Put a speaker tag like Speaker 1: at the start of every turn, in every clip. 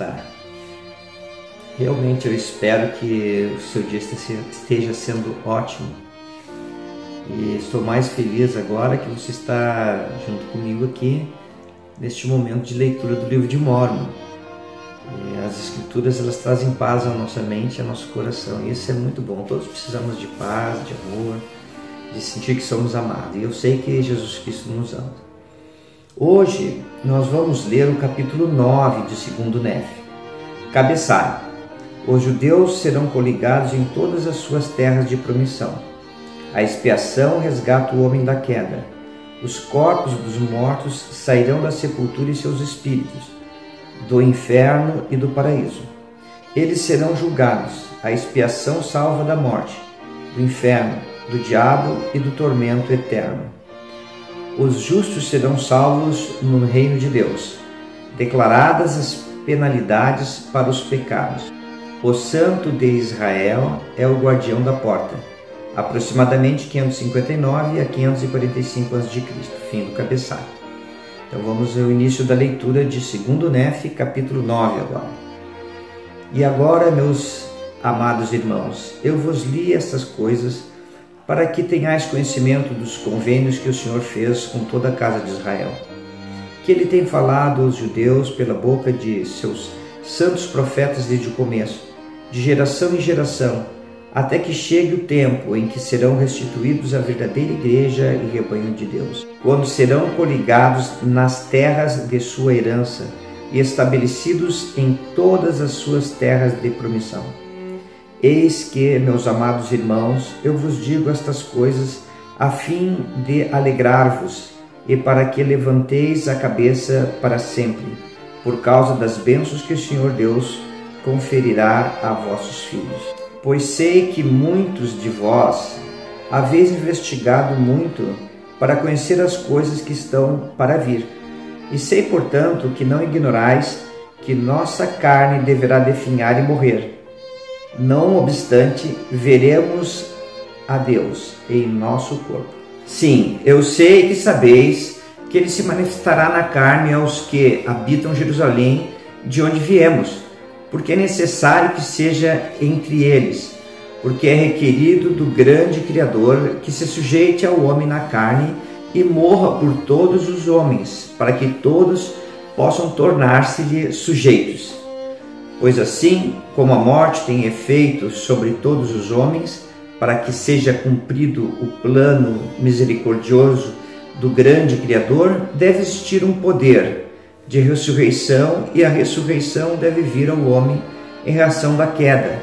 Speaker 1: Tá. Realmente eu espero que o seu dia esteja sendo ótimo. E estou mais feliz agora que você está junto comigo aqui neste momento de leitura do livro de Mórmon. As escrituras, elas trazem paz à nossa mente e ao nosso coração. E isso é muito bom. Todos precisamos de paz, de amor, de sentir que somos amados. E eu sei que Jesus Cristo nos ama. Hoje nós vamos ler o capítulo 9 de 2 Néfi. Cabeçalho. Os judeus serão coligados em todas as suas terras de promissão. A expiação resgata o homem da queda. Os corpos dos mortos sairão da sepultura e seus espíritos, do inferno e do paraíso. Eles serão julgados. A expiação salva da morte, do inferno, do diabo e do tormento eterno. Os justos serão salvos no reino de Deus. Declaradas as penalidades para os pecados. O santo de Israel é o guardião da porta. Aproximadamente 559 a 545 a.C., fim do cabeçalho. Então vamos ao início da leitura de 2 Néfi, capítulo 9 agora. E agora, meus amados irmãos, eu vos li estas coisas para que tenhais conhecimento dos convênios que o Senhor fez com toda a casa de Israel, que ele tem falado aos judeus pela boca de seus santos profetas desde o começo, de geração em geração, até que chegue o tempo em que serão restituídos a verdadeira igreja e rebanho de Deus, quando serão coligados nas terras de sua herança e estabelecidos em todas as suas terras de promissão. Eis que, meus amados irmãos, eu vos digo estas coisas a fim de alegrar-vos e para que levanteis a cabeça para sempre, por causa das bênçãos que o Senhor Deus conferirá a vossos filhos. Pois sei que muitos de vós haveis investigado muito para conhecer as coisas que estão para vir. E sei, portanto, que não ignorais que nossa carne deverá definhar e morrer. Não obstante, veremos a Deus em nosso corpo. Sim, eu sei que sabeis que ele se manifestará na carne aos que habitam Jerusalém, de onde viemos, porque é necessário que seja entre eles, porque é requerido do grande Criador que se sujeite ao homem na carne e morra por todos os homens, para que todos possam tornar-se-lhe sujeitos. Pois assim como a morte tem efeito sobre todos os homens, para que seja cumprido o plano misericordioso do grande Criador, deve existir um poder de ressurreição, e a ressurreição deve vir ao homem em razão da queda,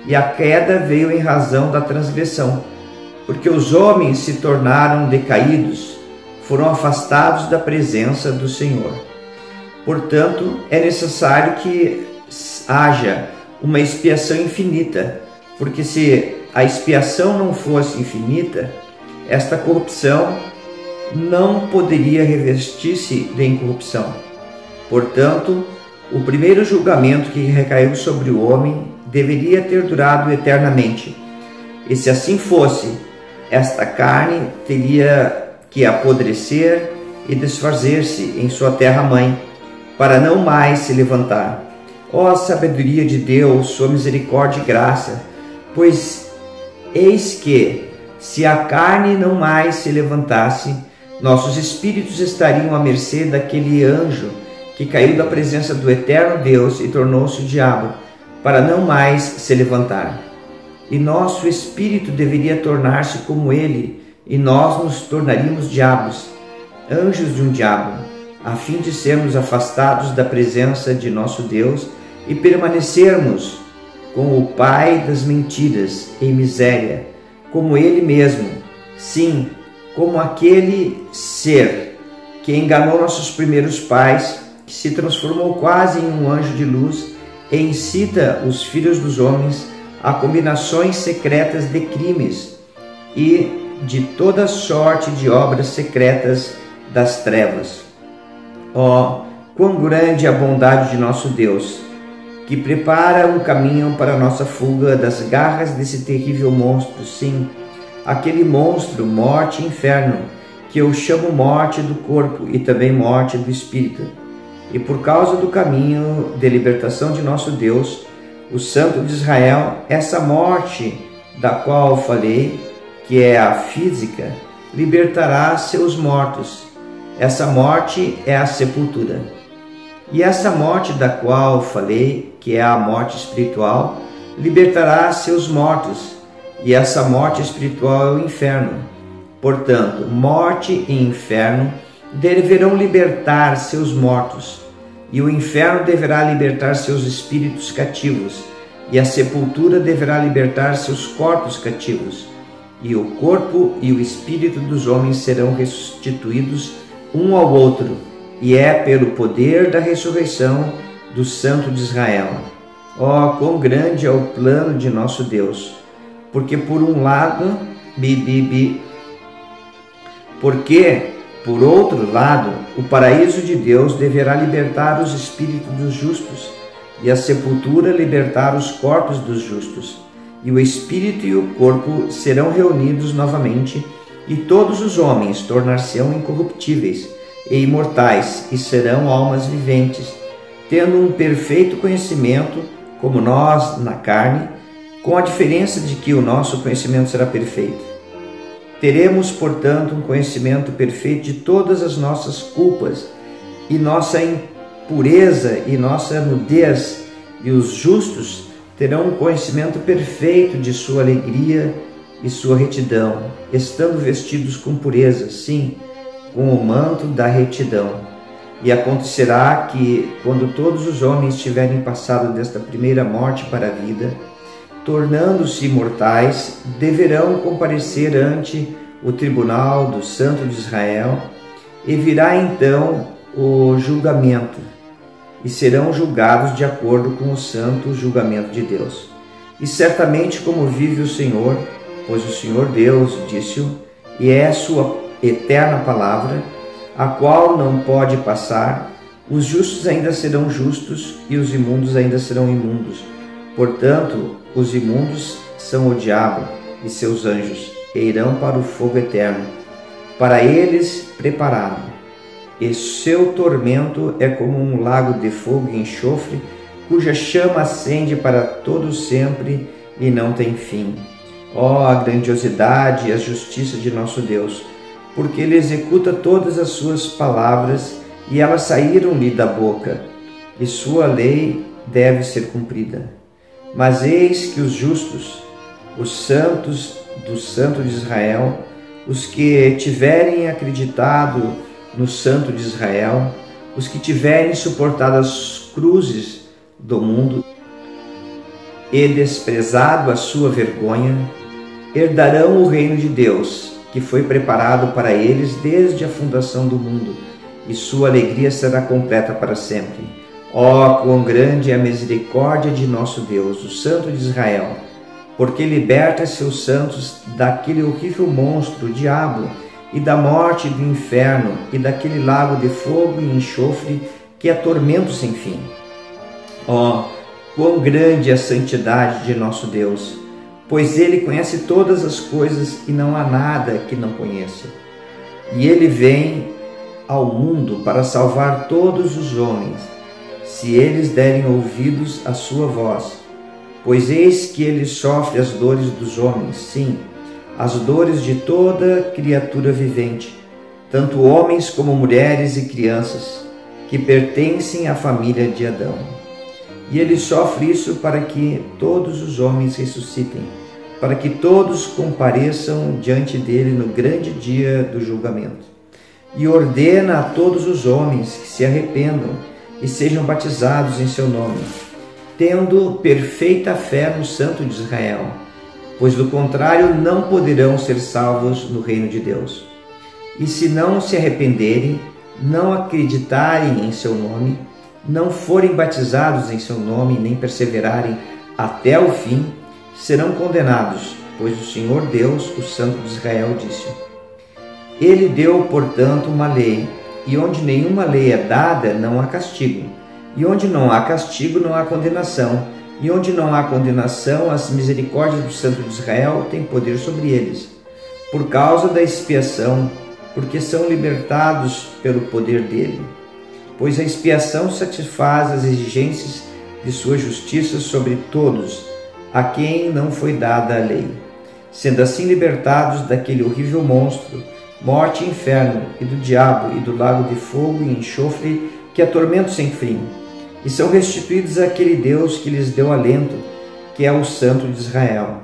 Speaker 1: e a queda veio em razão da transgressão, porque os homens se tornaram decaídos, foram afastados da presença do Senhor. Portanto, é necessário que haja uma expiação infinita, porque se a expiação não fosse infinita, esta corrupção não poderia revestir-se de incorrupção. Portanto, o primeiro julgamento que recaiu sobre o homem deveria ter durado eternamente. E se assim fosse, esta carne teria que apodrecer e desfazer-se em sua terra-mãe, para não mais se levantar. Ó sabedoria de Deus, sua misericórdia e graça, pois eis que, se a carne não mais se levantasse, nossos espíritos estariam à mercê daquele anjo que caiu da presença do eterno Deus e tornou-se o diabo, para não mais se levantar. E nosso espírito deveria tornar-se como ele, e nós nos tornaríamos diabos, anjos de um diabo, a fim de sermos afastados da presença de nosso Deus e permanecermos com o pai das mentiras em miséria, como ele mesmo, sim, como aquele ser que enganou nossos primeiros pais, que se transformou quase em um anjo de luz e incita os filhos dos homens a combinações secretas de crimes e de toda sorte de obras secretas das trevas. Ó, quão grande é a bondade de nosso Deus, que prepara um caminho para a nossa fuga das garras desse terrível monstro, sim, aquele monstro, morte e inferno, que eu chamo morte do corpo e também morte do espírito. e por causa do caminho de libertação de nosso Deus, o Santo de Israel, essa morte da qual falei, que é a física, libertará seus mortos. Essa morte é a sepultura. E essa morte da qual falei, que é a morte espiritual, libertará seus mortos. E essa morte espiritual é o inferno. Portanto, morte e inferno deverão libertar seus mortos, e o inferno deverá libertar seus espíritos cativos, e a sepultura deverá libertar seus corpos cativos, e o corpo e o espírito dos homens serão restituídos um ao outro, e é pelo poder da ressurreição do Santo de Israel. Ó, quão grande é o plano de nosso Deus! Porque por um lado, por outro lado, o paraíso de Deus deverá libertar os espíritos dos justos, e a sepultura libertar os corpos dos justos. E o espírito e o corpo serão reunidos novamente, e todos os homens tornar-se-ão incorruptíveis e imortais, e serão almas viventes, tendo um perfeito conhecimento, como nós na carne, com a diferença de que o nosso conhecimento será perfeito. Teremos, portanto, um conhecimento perfeito de todas as nossas culpas e nossa impureza e nossa nudez, e os justos terão um conhecimento perfeito de sua alegria e sua retidão, estando vestidos com pureza, sim, com o manto da retidão. E acontecerá que, quando todos os homens tiverem passado desta primeira morte para a vida, tornando-se mortais, deverão comparecer ante o tribunal do Santo de Israel, e virá então o julgamento, e serão julgados de acordo com o santo julgamento de Deus. E certamente como vive o Senhor, pois o Senhor Deus disse-o, e é a sua eterna palavra, a qual não pode passar, os justos ainda serão justos, e os imundos ainda serão imundos. Portanto, os imundos são o diabo e seus anjos, e irão para o fogo eterno, para eles preparado. E seu tormento é como um lago de fogo e enxofre, cuja chama acende para todo sempre e não tem fim. Ó, a grandiosidade e a justiça de nosso Deus, porque Ele executa todas as suas palavras, e elas saíram-lhe da boca, e sua lei deve ser cumprida. Mas eis que os justos, os santos do Santo de Israel, os que tiverem acreditado no Santo de Israel, os que tiverem suportado as cruzes do mundo e desprezado a sua vergonha, herdarão o reino de Deus, que foi preparado para eles desde a fundação do mundo, e sua alegria será completa para sempre. Ó, quão grande é a misericórdia de nosso Deus, o Santo de Israel, porque liberta seus santos daquele horrível monstro, o diabo, e da morte e do inferno, e daquele lago de fogo e enxofre que é tormento sem fim. Ó, quão grande é a santidade de nosso Deus, pois Ele conhece todas as coisas e não há nada que não conheça. E Ele vem ao mundo para salvar todos os homens, se eles derem ouvidos à sua voz. Pois eis que Ele sofre as dores dos homens, sim, as dores de toda criatura vivente, tanto homens como mulheres e crianças, que pertencem à família de Adão. E Ele sofre isso para que todos os homens ressuscitem, para que todos compareçam diante dele no grande dia do julgamento. E ordena a todos os homens que se arrependam e sejam batizados em seu nome, tendo perfeita fé no Santo de Israel, pois do contrário não poderão ser salvos no reino de Deus. E se não se arrependerem, não acreditarem em seu nome, não forem batizados em seu nome, nem perseverarem até o fim, serão condenados, pois o Senhor Deus, o Santo de Israel, disse. Ele deu, portanto, uma lei, e onde nenhuma lei é dada, não há castigo. E onde não há castigo, não há condenação. E onde não há condenação, as misericórdias do Santo de Israel têm poder sobre eles, por causa da expiação, porque são libertados pelo poder dele. pois a expiação satisfaz as exigências de sua justiça sobre todos, a quem não foi dada a lei, sendo assim libertados daquele horrível monstro, morte e inferno, e do diabo, e do lago de fogo e enxofre que atormenta sem fim, e são restituídos àquele Deus que lhes deu alento, que é o Santo de Israel.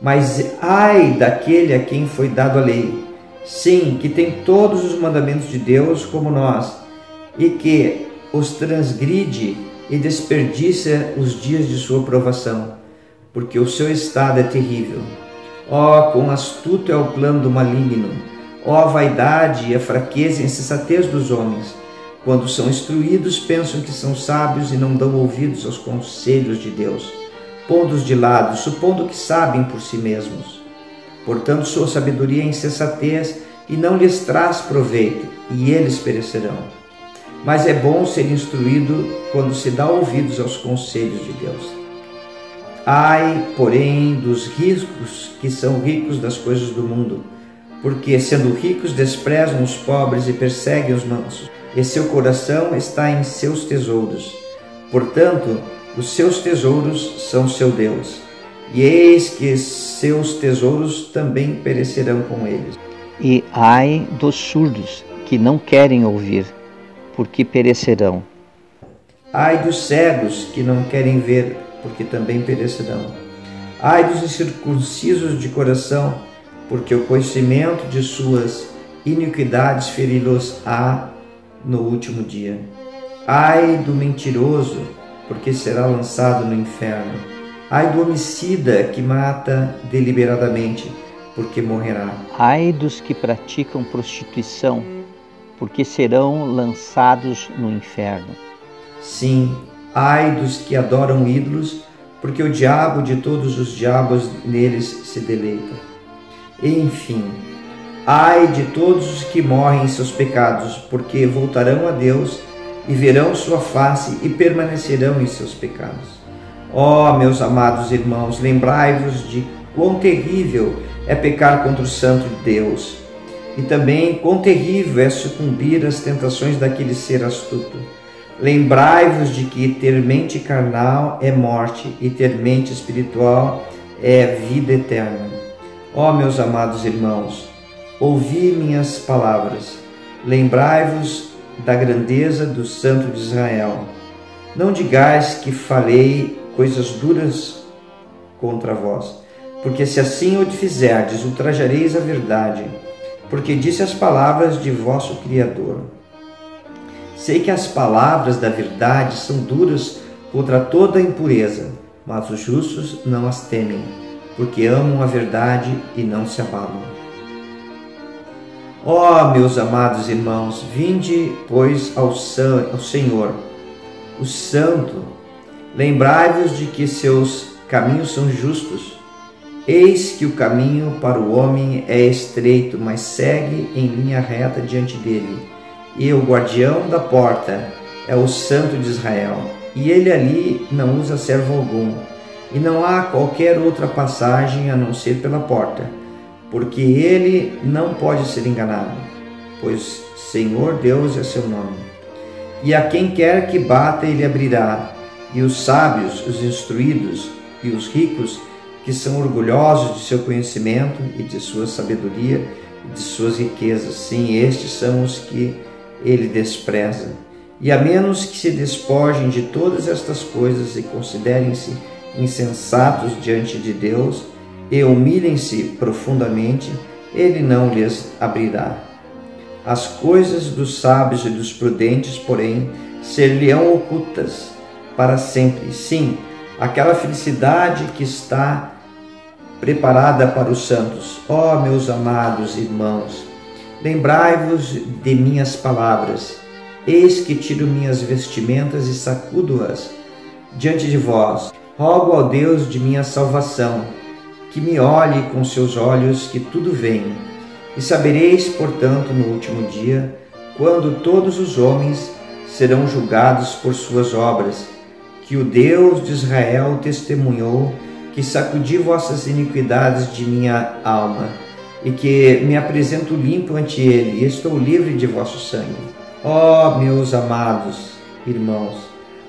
Speaker 1: Mas ai daquele a quem foi dado a lei, sim, que tem todos os mandamentos de Deus como nós, e que os transgride e desperdiça os dias de sua provação, porque o seu estado é terrível. Ó, quão astuto é o plano do maligno! Ó, a vaidade e a fraqueza e a insensatez dos homens! Quando são instruídos, pensam que são sábios e não dão ouvidos aos conselhos de Deus, pondo-os de lado, supondo que sabem por si mesmos. Portanto, sua sabedoria é insensatez e não lhes traz proveito, e eles perecerão. Mas é bom ser instruído quando se dá ouvidos aos conselhos de Deus. Ai, porém, dos ricos que são ricos das coisas do mundo, porque, sendo ricos, desprezam os pobres e perseguem os mansos, e seu coração está em seus tesouros. Portanto, os seus tesouros são seu Deus, e eis que seus tesouros também perecerão com eles.
Speaker 2: E ai dos surdos que não querem ouvir, porque perecerão.
Speaker 1: Ai dos cegos que não querem ver, porque também perecerão. Ai dos incircuncisos de coração, porque o conhecimento de suas iniquidades feri-los-á no último dia. Ai do mentiroso, porque será lançado no inferno. Ai do homicida que mata deliberadamente, porque morrerá.
Speaker 2: Ai dos que praticam prostituição, porque serão lançados no inferno.
Speaker 1: Sim, ai dos que adoram ídolos, porque o diabo de todos os diabos neles se deleita. Enfim, ai de todos os que morrem em seus pecados, porque voltarão a Deus e verão sua face e permanecerão em seus pecados. Ó, meus amados irmãos, lembrai-vos de quão terrível é pecar contra o Santo de Deus, e também quão terrível é sucumbir às tentações daquele ser astuto. Lembrai-vos de que ter mente carnal é morte, e ter mente espiritual é vida eterna. Ó, meus amados irmãos, ouvi minhas palavras, lembrai-vos da grandeza do Santo de Israel. Não digais que falei coisas duras contra vós, porque se assim o fizerdes, ultrajareis a verdade, porque disse as palavras de vosso Criador. Sei que as palavras da verdade são duras contra toda a impureza, mas os justos não as temem, porque amam a verdade e não se abalam. Ó, meus amados irmãos, vinde, pois, ao Senhor, o Santo. Lembrai-vos de que seus caminhos são justos. Eis que o caminho para o homem é estreito, mas segue em linha reta diante dele. E o guardião da porta é o Santo de Israel. E ele ali não usa servo algum. E não há qualquer outra passagem a não ser pela porta, porque ele não pode ser enganado, pois Senhor Deus é seu nome. E a quem quer que bata, ele abrirá. E os sábios, os instruídos e os ricos, que são orgulhosos de seu conhecimento e de sua sabedoria e de suas riquezas, sim, estes são os que ele despreza. E a menos que se despojem de todas estas coisas e considerem-se insensatos diante de Deus e humilhem-se profundamente, ele não lhes abrirá. As coisas dos sábios e dos prudentes, porém, ser-lhe-ão ocultas para sempre. Sim, aquela felicidade que está preparada para os santos. Ó, meus amados irmãos, lembrai-vos de minhas palavras. Eis que tiro minhas vestimentas e sacudo-as diante de vós. Rogo ao Deus de minha salvação, que me olhe com seus olhos, que tudo vem. E sabereis, portanto, no último dia, quando todos os homens serão julgados por suas obras, que o Deus de Israel testemunhou, que sacudi vossas iniquidades de minha alma, e que me apresento limpo ante ele, e estou livre de vosso sangue. Ó meus amados irmãos,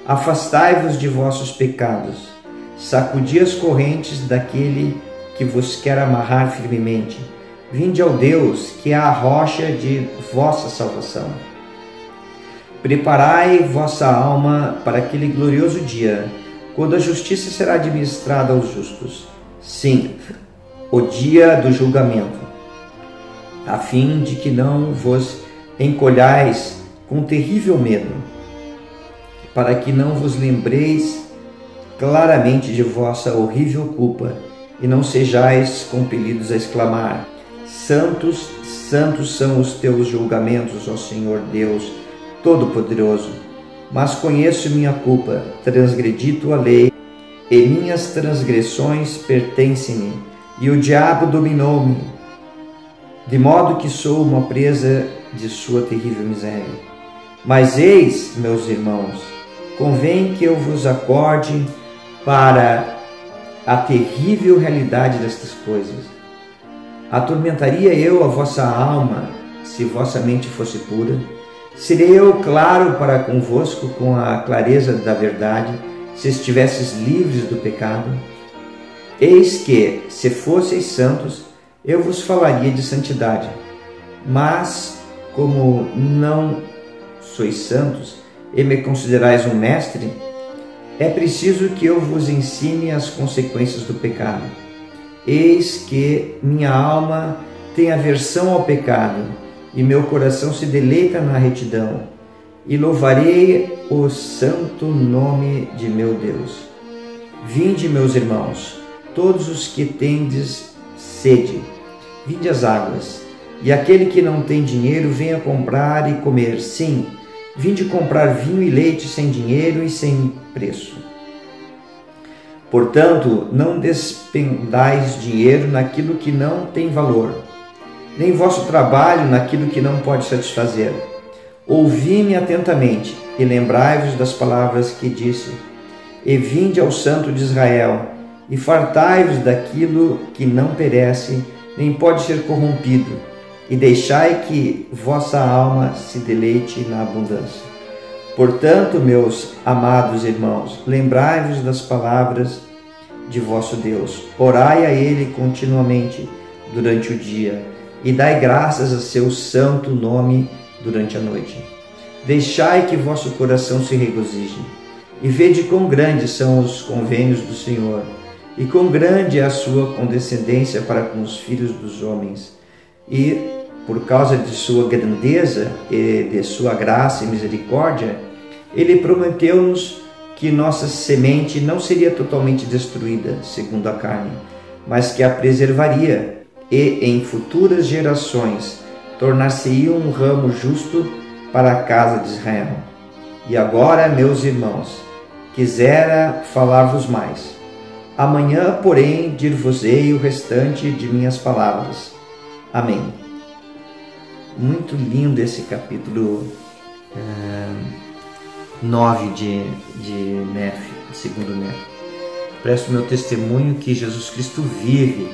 Speaker 1: afastai-vos de vossos pecados, sacudi as correntes daquele que vos quer amarrar firmemente. Vinde ao Deus, que é a rocha de vossa salvação. Preparai vossa alma para aquele glorioso dia, quando a justiça será administrada aos justos. Sim, o dia do julgamento, a fim de que não vos encolhais com terrível medo, para que não vos lembreis claramente de vossa horrível culpa e não sejais compelidos a exclamar: Santos, santos são os teus julgamentos, ó Senhor Deus Todo-Poderoso. Mas conheço minha culpa, transgredi tua lei, e minhas transgressões pertencem-me, e o diabo dominou-me, de modo que sou uma presa de sua terrível miséria. Mas eis, meus irmãos, convém que eu vos acorde para a terrível realidade destas coisas. Atormentaria eu a vossa alma se vossa mente fosse pura? Serei eu claro para convosco com a clareza da verdade, se estivesses livres do pecado? Eis que, se fosseis santos, eu vos falaria de santidade. Mas, como não sois santos e me considerais um mestre, é preciso que eu vos ensine as consequências do pecado. Eis que minha alma tem aversão ao pecado, e meu coração se deleita na retidão, e louvarei o santo nome de meu Deus. Vinde, meus irmãos, todos os que tendes sede, vinde às águas, e aquele que não tem dinheiro, venha comprar e comer. Sim, vinde comprar vinho e leite sem dinheiro e sem preço. Portanto, não despendais dinheiro naquilo que não tem valor, nem vosso trabalho naquilo que não pode satisfazer. Ouvi-me atentamente e lembrai-vos das palavras que disse: E vinde ao Santo de Israel, e fartai-vos daquilo que não perece, nem pode ser corrompido, e deixai que vossa alma se deleite na abundância. Portanto, meus amados irmãos, lembrai-vos das palavras de vosso Deus. Orai a Ele continuamente durante o dia, e dai graças a seu santo nome durante a noite. Deixai que vosso coração se regozije, e vede quão grandes são os convênios do Senhor, e quão grande é a sua condescendência para com os filhos dos homens. E, por causa de sua grandeza e de sua graça e misericórdia, Ele prometeu-nos que nossa semente não seria totalmente destruída, segundo a carne, mas que a preservaria, e em futuras gerações tornar-se-ia um ramo justo para a casa de Israel. E agora, meus irmãos, quisera falar-vos mais. Amanhã, porém, dir-vos-ei o restante de minhas palavras. Amém. Muito lindo esse capítulo 9 de Néfi, segundo Néfi. Presto meu testemunho que Jesus Cristo vive,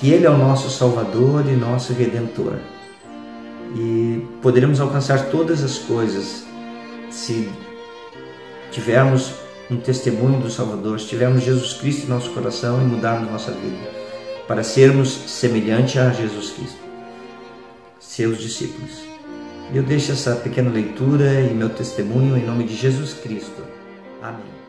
Speaker 1: que Ele é o nosso Salvador e nosso Redentor. E poderemos alcançar todas as coisas se tivermos um testemunho do Salvador, se tivermos Jesus Cristo em nosso coração e mudarmos nossa vida, para sermos semelhantes a Jesus Cristo, seus discípulos. Eu deixo essa pequena leitura e meu testemunho em nome de Jesus Cristo. Amém.